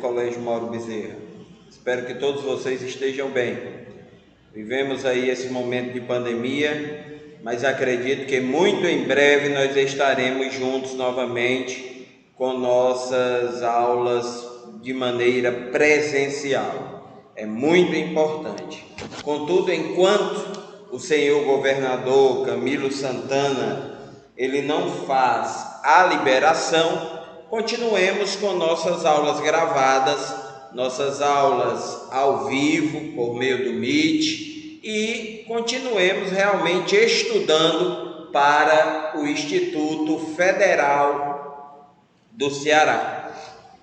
Colégio Mauro Bezerra. Espero que todos vocês estejam bem. Vivemos aí esse momento de pandemia, mas acredito que muito em breve nós estaremos juntos novamente com nossas aulas de maneira presencial. É muito importante. Contudo, enquanto o senhor governador Camilo Santana ele não faz a liberação, continuemos com nossas aulas gravadas, nossas aulas ao vivo por meio do Meet e continuemos realmente estudando para o Instituto Federal do Ceará.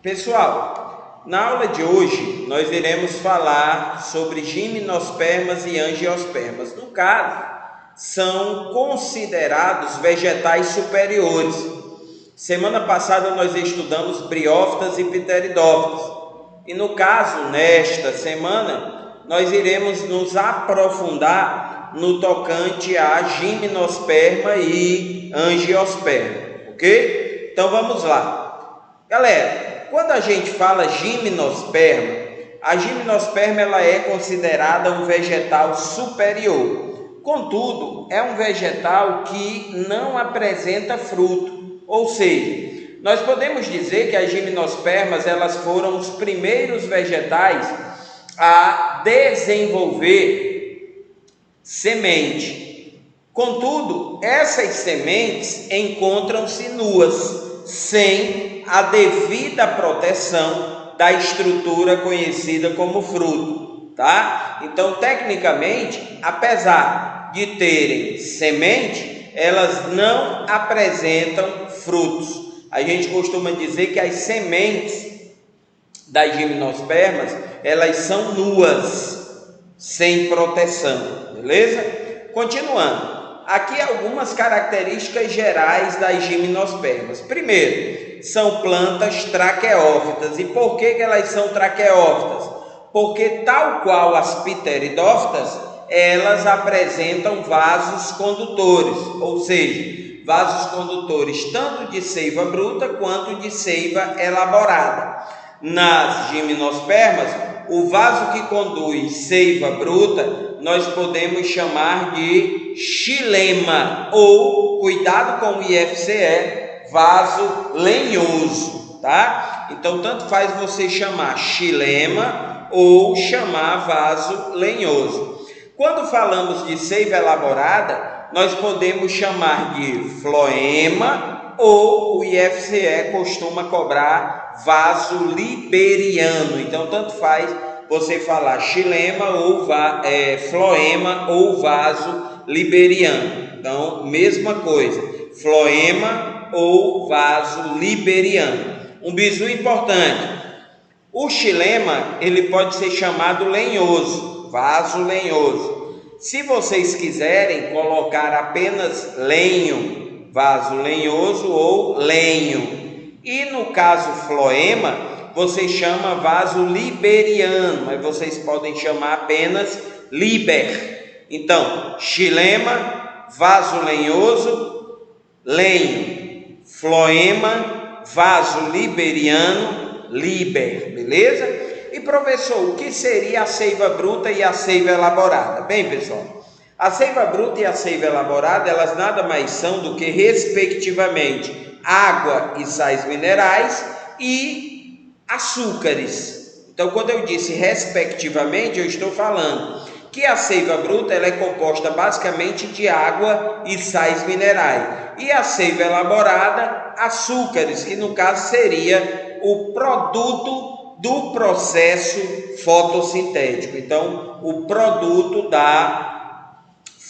Pessoal, na aula de hoje nós iremos falar sobre gimnospermas e angiospermas. No caso, são considerados vegetais superiores. Semana passada nós estudamos briófitas e pteridófitas. E no caso, nesta semana, nós iremos nos aprofundar no tocante a gimnosperma e angiosperma, ok? Então vamos lá. Galera, quando a gente fala gimnosperma, a gimnosperma ela é considerada um vegetal superior. Contudo, é um vegetal que não apresenta fruto, ou seja, nós podemos dizer que as gimnospermas elas foram os primeiros vegetais a desenvolver semente. Contudo, essas sementes encontram-se nuas, sem a devida proteção da estrutura conhecida como fruto, tá? Então, tecnicamente, apesar de terem semente, elas não apresentam frutos. A gente costuma dizer que as sementes das gimnospermas, elas são nuas, sem proteção, beleza? Continuando, aqui algumas características gerais das gimnospermas. Primeiro, são plantas traqueófitas. E por que elas são traqueófitas? Porque tal qual as pteridófitas, elas apresentam vasos condutores, ou seja, vasos condutores tanto de seiva bruta quanto de seiva elaborada. Nas gimnospermas, o vaso que conduz seiva bruta, nós podemos chamar de xilema, ou, cuidado com o IFCE, vaso lenhoso, tá? Então, tanto faz você chamar xilema ou chamar vaso lenhoso. Quando falamos de seiva elaborada, nós podemos chamar de floema ou o IFCE costuma cobrar vaso liberiano. Então, tanto faz você falar xilema ou floema ou vaso liberiano. Então, mesma coisa, floema ou vaso liberiano. Um bizu importante, o xilema ele pode ser chamado lenhoso, vaso lenhoso. Se vocês quiserem colocar apenas lenho, vaso lenhoso ou lenho. E no caso floema, você chama vaso liberiano, mas vocês podem chamar apenas liber. Então, xilema, vaso lenhoso, lenho. Floema, vaso liberiano, liber, beleza? E professor, o que seria a seiva bruta e a seiva elaborada? Bem, pessoal, a seiva bruta e a seiva elaborada, elas nada mais são do que, respectivamente, água e sais minerais e açúcares. Então, quando eu disse respectivamente, eu estou falando que a seiva bruta ela é composta basicamente de água e sais minerais. E a seiva elaborada, açúcares, que no caso seria o produto do processo fotossintético. Então, o produto da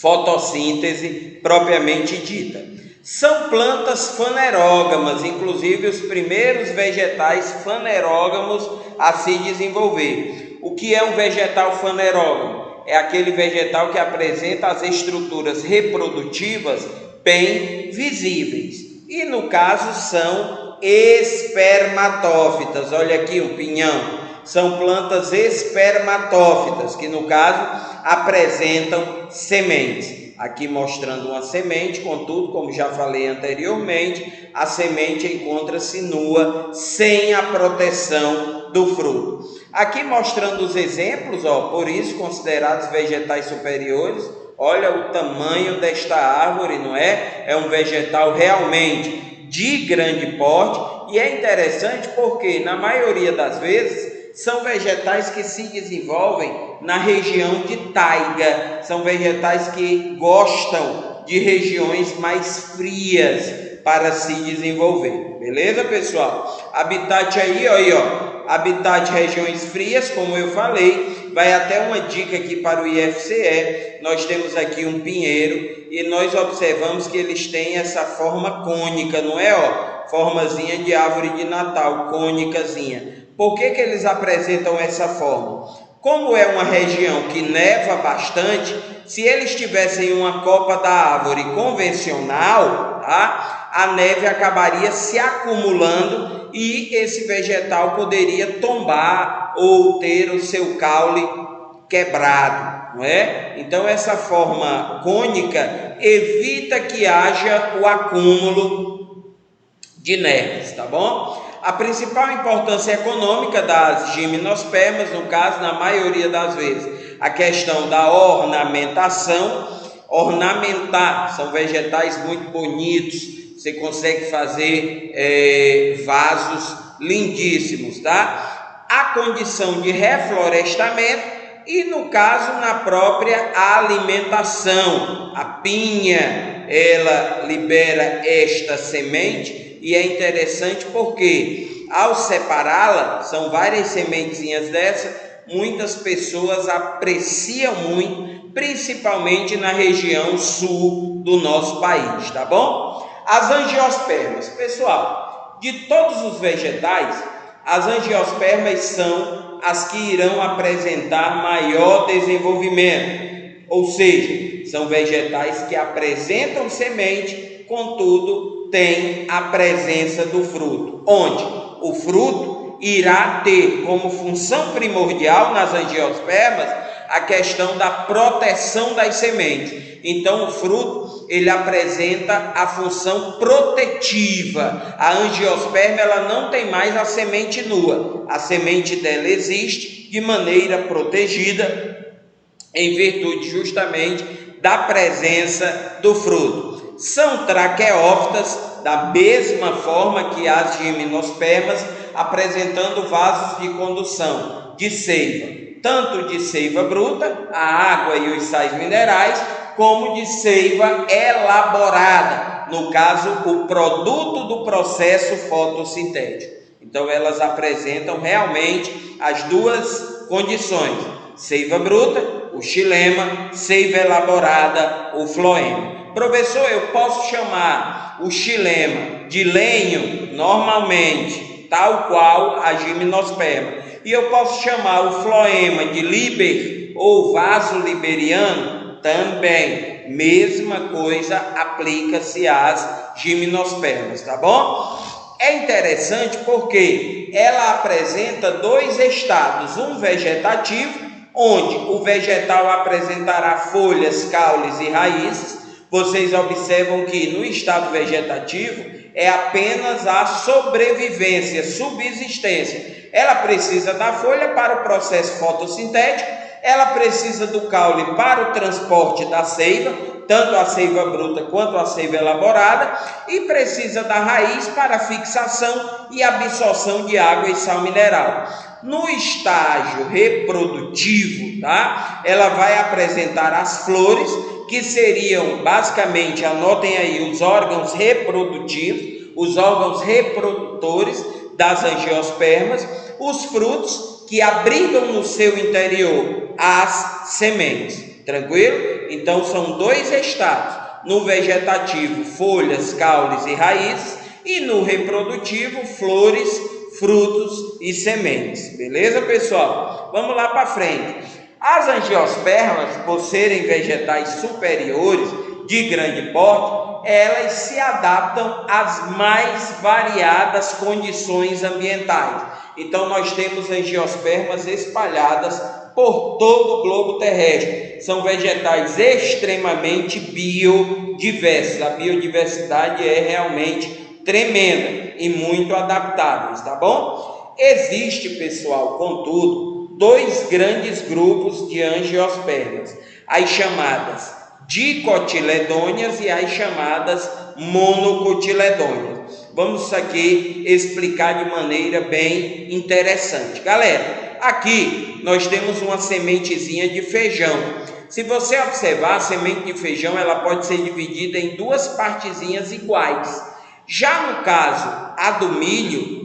fotossíntese propriamente dita. São plantas fanerógamas, inclusive os primeiros vegetais fanerógamos a se desenvolver. O que é um vegetal fanerógamo? É aquele vegetal que apresenta as estruturas reprodutivas bem visíveis. E no caso são espermatófitas. Olha aqui o pinhão. São plantas espermatófitas, que no caso apresentam sementes. Aqui mostrando uma semente, contudo, como já falei anteriormente, a semente encontra-se nua, sem a proteção do fruto. Aqui mostrando os exemplos, por isso considerados vegetais superiores. Olha o tamanho desta árvore, não é? É um vegetal realmente de grande porte, e é interessante porque na maioria das vezes são vegetais que se desenvolvem na região de taiga, são vegetais que gostam de regiões mais frias para se desenvolver, beleza, pessoal? Habitat aí, habitat regiões frias, como eu falei. Vai até uma dica aqui para o IFCE. Nós temos aqui um pinheiro e nós observamos que eles têm essa forma cônica, não é? Formazinha de árvore de Natal, cônicazinha. Por que eles apresentam essa forma? Como é uma região que neva bastante, se eles tivessem uma copa da árvore convencional, tá? A neve acabaria se acumulando e esse vegetal poderia tombar ou ter o seu caule quebrado, não é? Então essa forma cônica evita que haja o acúmulo de neves, tá bom? A principal importância econômica das gimnospermas, no caso, na maioria das vezes, a questão da ornamentação. Ornamentar, são vegetais muito bonitos, você consegue fazer vasos lindíssimos, tá? A condição de reflorestamento e, no caso, na própria alimentação. A pinha, ela libera esta semente e é interessante porque, ao separá-la, são várias sementezinhas dessas, muitas pessoas apreciam muito, principalmente na região sul do nosso país, tá bom? As angiospermas, pessoal, de todos os vegetais, as angiospermas são as que irão apresentar maior desenvolvimento, ou seja, são vegetais que apresentam semente, contudo, tem a presença do fruto, onde o fruto irá ter como função primordial nas angiospermas a questão da proteção das sementes. Então o fruto, ele apresenta a função protetiva. A angiosperma, ela não tem mais a semente nua, a semente dela existe de maneira protegida em virtude justamente da presença do fruto. São traqueófitas, da mesma forma que as gimnospermas, apresentando vasos de condução de seiva, tanto de seiva bruta, a água e os sais minerais, como de seiva elaborada, no caso, o produto do processo fotossintético. Então, elas apresentam realmente as duas condições: seiva bruta, o xilema; seiva elaborada, o floema. Professor, eu posso chamar o xilema de lenho normalmente, tal qual a gimnosperma, e eu posso chamar o floema de liber ou vaso liberiano também. Mesma coisa aplica-se às gimnospermas, tá bom? É interessante porque ela apresenta dois estados: um vegetativo, onde o vegetal apresentará folhas, caules e raízes. Vocês observam que no estado vegetativo é apenas a sobrevivência, subsistência. Ela precisa da folha para o processo fotossintético, ela precisa do caule para o transporte da seiva, tanto a seiva bruta quanto a seiva elaborada, e precisa da raiz para fixação e absorção de água e sal mineral. No estágio reprodutivo, tá? Ela vai apresentar as flores, que seriam basicamente, anotem aí, os órgãos reprodutivos, os órgãos reprodutores das angiospermas, os frutos que abrigam no seu interior as sementes. Tranquilo? Então são dois estados: no vegetativo, folhas, caules e raízes, e no reprodutivo, flores, frutos e sementes. Beleza, pessoal? Vamos lá para frente. As angiospermas, por serem vegetais superiores de grande porte, elas se adaptam às mais variadas condições ambientais. Então nós temos angiospermas espalhadas por todo o globo terrestre. São vegetais extremamente biodiversos. A biodiversidade é realmente tremenda e muito adaptáveis, tá bom? Existe, pessoal, contudo, dois grandes grupos de angiospermas, as chamadas dicotiledôneas e as chamadas monocotiledôneas. Vamos aqui explicar de maneira bem interessante. Galera, aqui nós temos uma sementezinha de feijão. Se você observar, a semente de feijão ela pode ser dividida em duas partezinhas iguais. Já no caso, a do milho,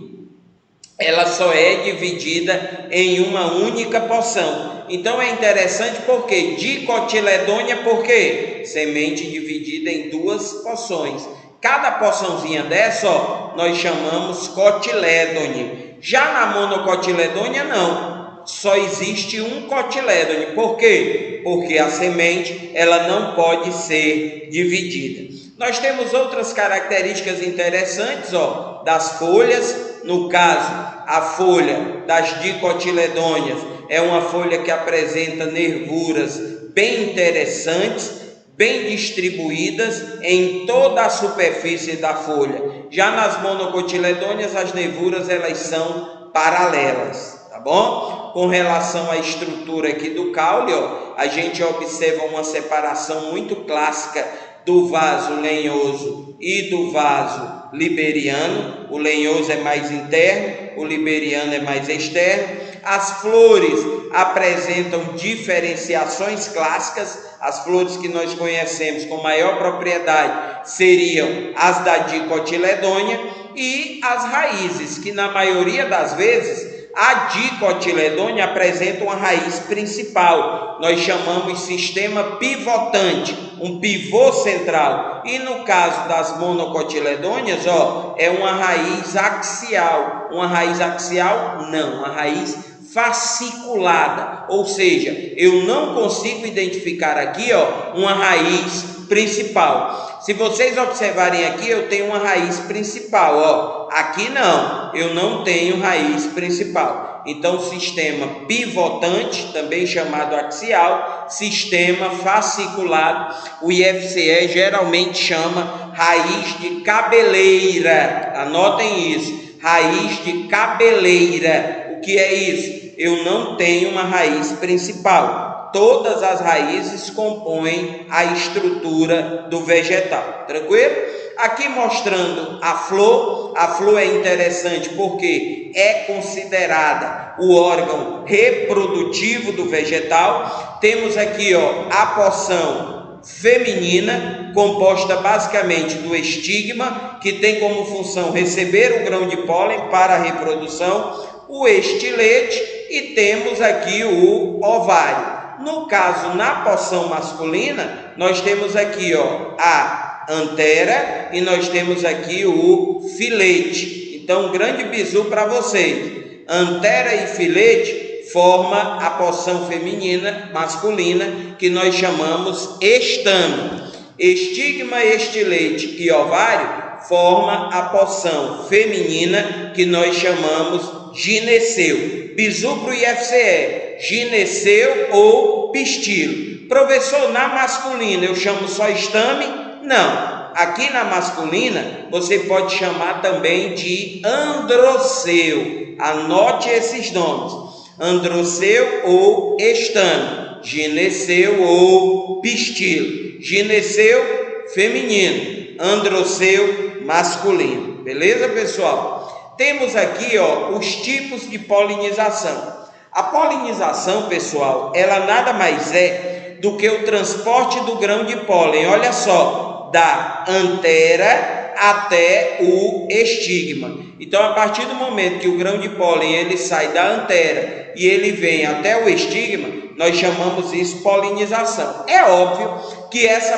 ela só é dividida em uma única porção. Então é interessante porque dicotiledônea, porque semente dividida em duas porções. Cada porçãozinha dessa, ó, nós chamamos cotilédone. Já na monocotiledônea não, só existe um cotilédone. Por quê? Porque a semente ela não pode ser dividida. Nós temos outras características interessantes, ó, das folhas. No caso, a folha das dicotiledôneas é uma folha que apresenta nervuras bem interessantes, bem distribuídas em toda a superfície da folha. Já nas monocotiledôneas, as nervuras elas são paralelas, tá bom? Com relação à estrutura aqui do caule, ó, a gente observa uma separação muito clássica do vaso lenhoso e do vaso liberiano. O lenhoso é mais interno, o liberiano é mais externo. As flores apresentam diferenciações clássicas. As flores que nós conhecemos com maior propriedade seriam as da dicotiledônea, e as raízes, que na maioria das vezes a dicotiledônea apresenta uma raiz principal, nós chamamos sistema pivotante, um pivô central. E no caso das monocotiledôneas, ó, é uma raiz axial. Uma raiz axial? Não, uma raiz fasciculada, ou seja, eu não consigo identificar aqui, ó, uma raiz principal. Se vocês observarem aqui, eu tenho uma raiz principal, ó. Aqui não, eu não tenho raiz principal. Então, sistema pivotante, também chamado axial, sistema fasciculado, o IFCE geralmente chama raiz de cabeleira. Anotem isso, raiz de cabeleira. O que é isso? Eu não tenho uma raiz principal. Todas as raízes compõem a estrutura do vegetal, tranquilo? Aqui mostrando a flor é interessante porque é considerada o órgão reprodutivo do vegetal. Temos aqui, ó, a porção feminina, composta basicamente do estigma, que tem como função receber o grão de pólen para a reprodução, o estilete, e temos aqui o ovário. No caso, na porção masculina, nós temos aqui, ó, a antera e nós temos aqui o filete. Então, um grande bizu para vocês. Antera e filete forma a porção feminina, masculina, que nós chamamos estame. Estigma, estilete e ovário forma a porção feminina, que nós chamamos gineceu. Bizu para o IFCE, gineceu ou pistilo. Professor, na masculina eu chamo só estame? Não. Aqui na masculina você pode chamar também de androceu. Anote esses nomes: androceu ou estame, gineceu ou pistilo. Gineceu feminino, androceu masculino. Beleza, pessoal? Temos aqui, ó, os tipos de polinização. A polinização, pessoal, ela nada mais é do que o transporte do grão de pólen. Olha só, da antera até o estigma. Então, a partir do momento que o grão de pólen ele sai da antera e ele vem até o estigma, nós chamamos isso polinização. É óbvio que essa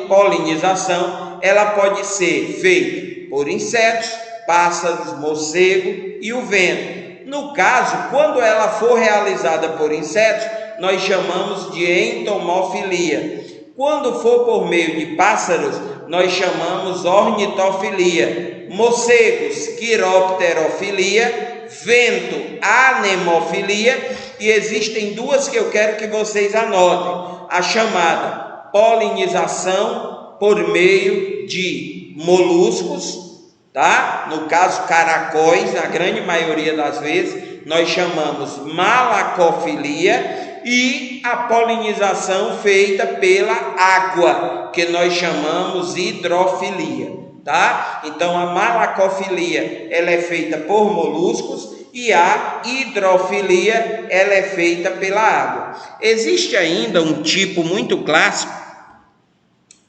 polinização ela pode ser feita por insetos, pássaros, morcego e o vento. No caso, quando ela for realizada por insetos, nós chamamos de entomofilia. Quando for por meio de pássaros, nós chamamos ornitofilia. Morcegos, quiropterofilia. Vento, anemofilia. E existem duas que eu quero que vocês anotem: a chamada polinização por meio de moluscos, tá? No caso, caracóis, na grande maioria das vezes, nós chamamos malacofilia, e a polinização feita pela água, que nós chamamos hidrofilia, tá? Então, a malacofilia, ela é feita por moluscos, e a hidrofilia, ela é feita pela água. Existe ainda um tipo muito clássico,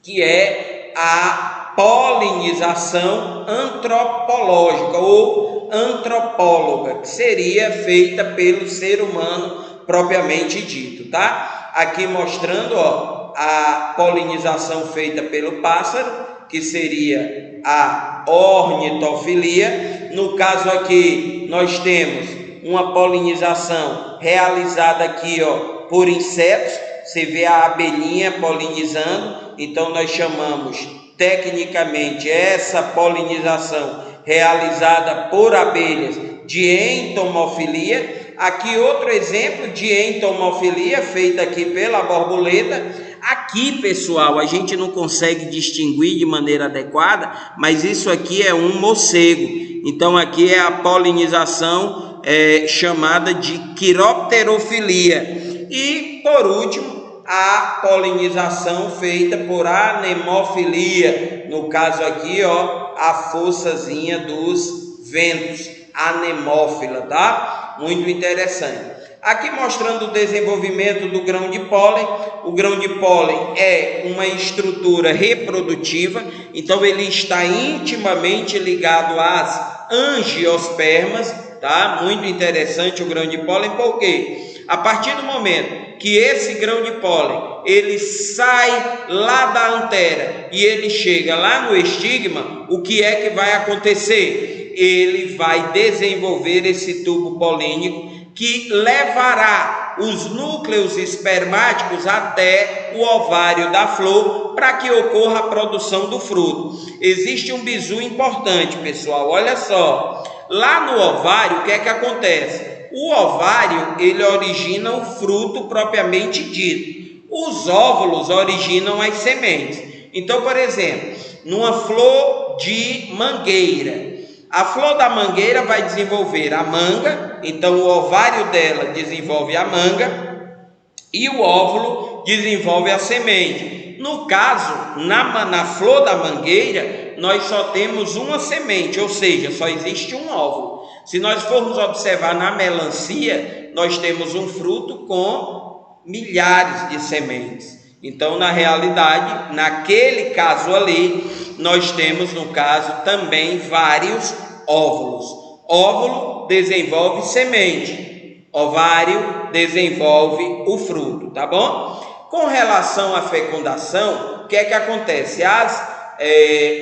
que é a polinização antropológica ou antropóloga, que seria feita pelo ser humano propriamente dito, tá? Aqui mostrando, ó, a polinização feita pelo pássaro, que seria a ornitofilia. No caso aqui, nós temos uma polinização realizada aqui, ó, por insetos. Você vê a abelhinha polinizando, então nós chamamos tecnicamente essa polinização realizada por abelhas de entomofilia. Aqui outro exemplo de entomofilia feita aqui pela borboleta. Aqui, pessoal, a gente não consegue distinguir de maneira adequada, mas isso aqui é um morcego. Então aqui é a polinização chamada de quiropterofilia. E por último, a polinização feita por anemofilia, no caso aqui, ó, a forçazinha dos ventos, anemófila, tá? Muito interessante. Aqui mostrando o desenvolvimento do grão de pólen. O grão de pólen é uma estrutura reprodutiva, então ele está intimamente ligado às angiospermas, tá? Muito interessante o grão de pólen, por quê? A partir do momento que esse grão de pólen ele sai lá da antera e ele chega lá no estigma, o que é que vai acontecer? Ele vai desenvolver esse tubo polínico que levará os núcleos espermáticos até o ovário da flor para que ocorra a produção do fruto. Existe um bizu importante, pessoal, olha só. Lá no ovário, o que é que acontece? O ovário, ele origina o fruto propriamente dito. Os óvulos originam as sementes. Então, por exemplo, numa flor de mangueira, a flor da mangueira vai desenvolver a manga, então o ovário dela desenvolve a manga e o óvulo desenvolve a semente. No caso, na flor da mangueira, nós só temos uma semente, ou seja, só existe um óvulo. Se nós formos observar na melancia, nós temos um fruto com milhares de sementes. Então, na realidade, naquele caso ali, nós temos, no caso, também vários óvulos. Óvulo desenvolve semente, ovário desenvolve o fruto, tá bom? Com relação à fecundação, o que é que acontece? As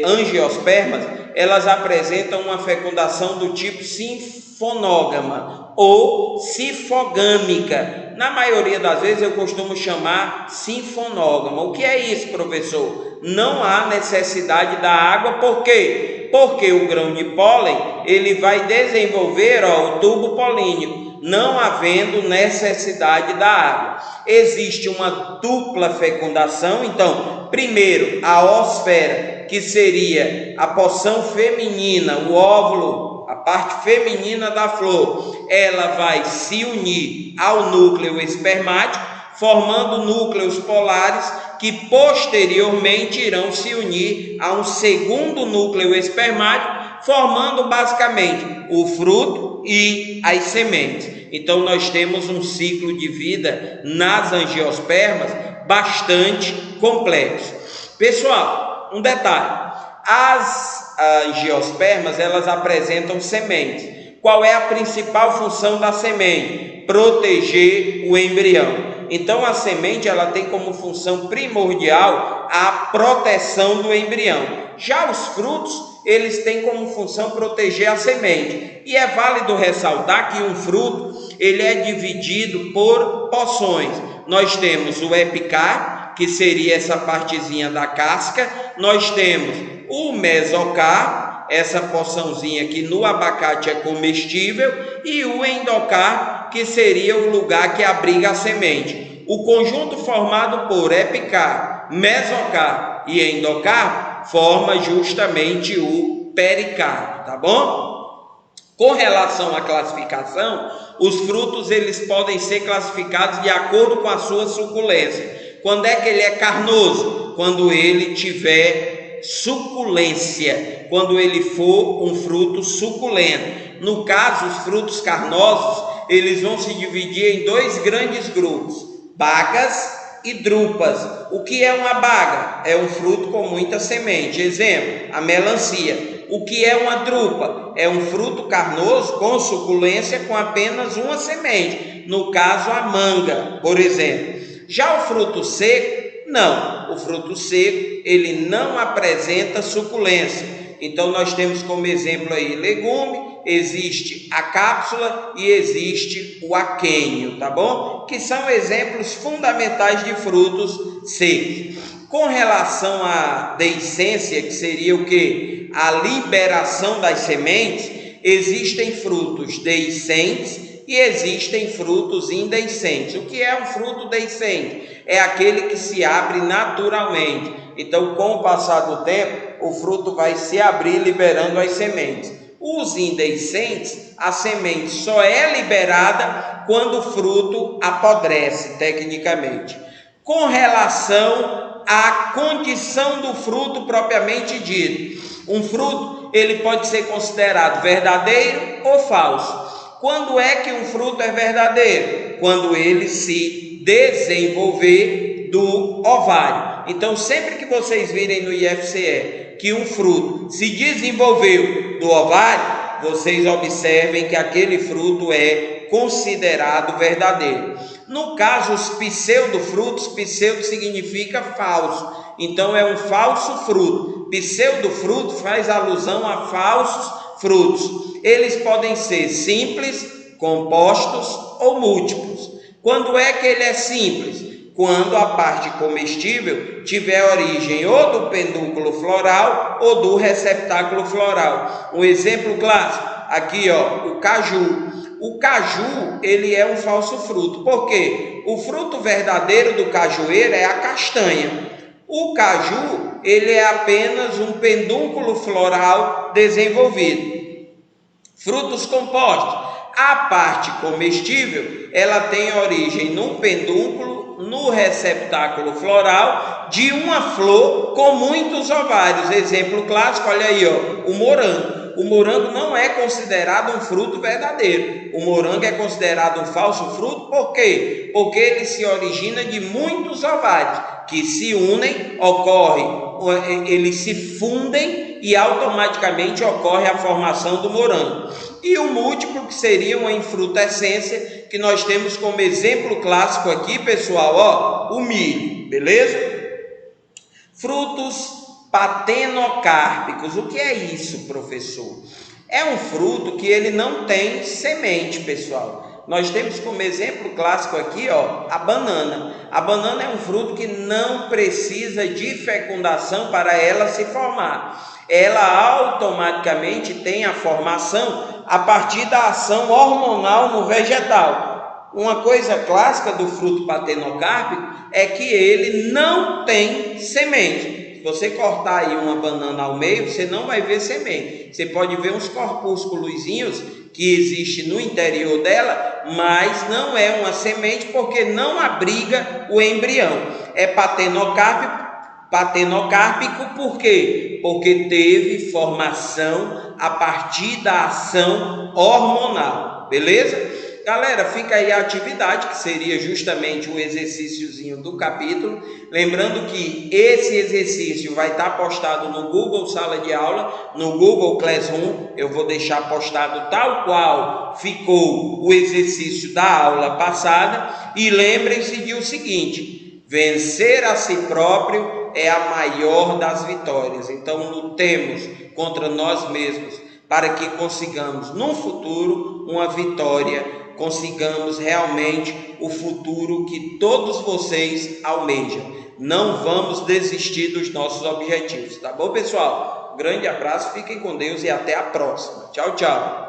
angiospermas, elas apresentam uma fecundação do tipo sinfonógama ou sifogâmica. Na maioria das vezes eu costumo chamar sinfonógama. O que é isso, professor? Não há necessidade da água, por quê? Porque o grão de pólen, ele vai desenvolver o tubo polínico, não havendo necessidade da água. Existe uma dupla fecundação, então, primeiro, a oosfera, que seria a porção feminina, o óvulo, a parte feminina da flor, ela vai se unir ao núcleo espermático, formando núcleos polares que posteriormente irão se unir a um segundo núcleo espermático, formando basicamente o fruto e as sementes. Então nós temos um ciclo de vida nas angiospermas bastante complexo. Pessoal, um detalhe: as angiospermas, elas apresentam sementes. Qual é a principal função da semente? Proteger o embrião. Então a semente, ela tem como função primordial a proteção do embrião. Já os frutos, eles têm como função proteger a semente. E é válido ressaltar que um fruto, ele é dividido por porções. Nós temos o epicarpo, que seria essa partezinha da casca. Nós temos o mesocarpo, essa porçãozinha que no abacate é comestível, e o endocarpo, que seria o lugar que abriga a semente. O conjunto formado por epicarpo, mesocarpo e endocarpo forma justamente o pericarpo, tá bom? Com relação à classificação, os frutos eles podem ser classificados de acordo com a sua suculência. Quando é que ele é carnoso? Quando ele tiver suculência, quando ele for um fruto suculento. No caso, os frutos carnosos, eles vão se dividir em dois grandes grupos, bagas e drupas. O que é uma baga? É um fruto com muita semente. Exemplo, a melancia. O que é uma drupa? É um fruto carnoso com suculência com apenas uma semente. No caso, a manga, por exemplo. Já o fruto seco, não. O fruto seco, ele não apresenta suculência. Então, nós temos como exemplo aí legume, existe a cápsula e existe o aquênio, tá bom? Que são exemplos fundamentais de frutos secos. Com relação à deiscência, que seria o quê? A liberação das sementes, existem frutos deiscentes e existem frutos indeiscentes. O que é um fruto deiscente? É aquele que se abre naturalmente. Então, com o passar do tempo, o fruto vai se abrir liberando as sementes. Os indeiscentes, a semente só é liberada quando o fruto apodrece, tecnicamente. Com relação à condição do fruto propriamente dito, um fruto ele pode ser considerado verdadeiro ou falso. Quando é que um fruto é verdadeiro? Quando ele se desenvolver do ovário. Então, sempre que vocês virem no IFCE que um fruto se desenvolveu do ovário, vocês observem que aquele fruto é considerado verdadeiro. No caso, os pseudofrutos, pseudo significa falso, então é um falso fruto. Pseudofruto faz alusão a falsos frutos. Eles podem ser simples, compostos ou múltiplos. Quando é que ele é simples? Quando a parte comestível tiver origem ou do pedúnculo floral ou do receptáculo floral. Um exemplo clássico, aqui ó, o caju. O caju, ele é um falso fruto. Por quê? O fruto verdadeiro do cajueiro é a castanha. O caju, ele é apenas um pedúnculo floral desenvolvido. Frutos compostos. A parte comestível, ela tem origem num pedúnculo, no receptáculo floral de uma flor com muitos ovários. Exemplo clássico, olha aí, ó, o morango. O morango não é considerado um fruto verdadeiro. O morango é considerado um falso fruto, por quê? Porque ele se origina de muitos ovários que se unem, eles se fundem e automaticamente ocorre a formação do morango. E o múltiplo, que seria uma infrutescência, que nós temos como exemplo clássico aqui, pessoal, ó, o milho, beleza? Frutos patenocárpicos. O que é isso, professor? É um fruto que ele não tem semente, pessoal. Nós temos como exemplo clássico aqui, ó, a banana. A banana é um fruto que não precisa de fecundação para ela se formar. Ela automaticamente tem a formação a partir da ação hormonal no vegetal. Uma coisa clássica do fruto patenocárpico é que ele não tem semente. Se você cortar aí uma banana ao meio, você não vai ver semente. Você pode ver uns corpúsculozinhos que existem no interior dela, mas não é uma semente porque não abriga o embrião. É patenocárpico por quê? Porque teve formação a partir da ação hormonal, beleza? Galera, fica aí a atividade, que seria justamente o exercíciozinho do capítulo. Lembrando que esse exercício vai estar postado no Google Sala de Aula, no Google Classroom. Eu vou deixar postado tal qual ficou o exercício da aula passada. E lembrem-se de o seguinte: vencer a si próprio é a maior das vitórias. Então, lutemos contra nós mesmos para que consigamos, no futuro, uma vitória. Consigamos realmente o futuro que todos vocês almejam. Não vamos desistir dos nossos objetivos, tá bom, pessoal? Grande abraço, fiquem com Deus e até a próxima. Tchau, tchau.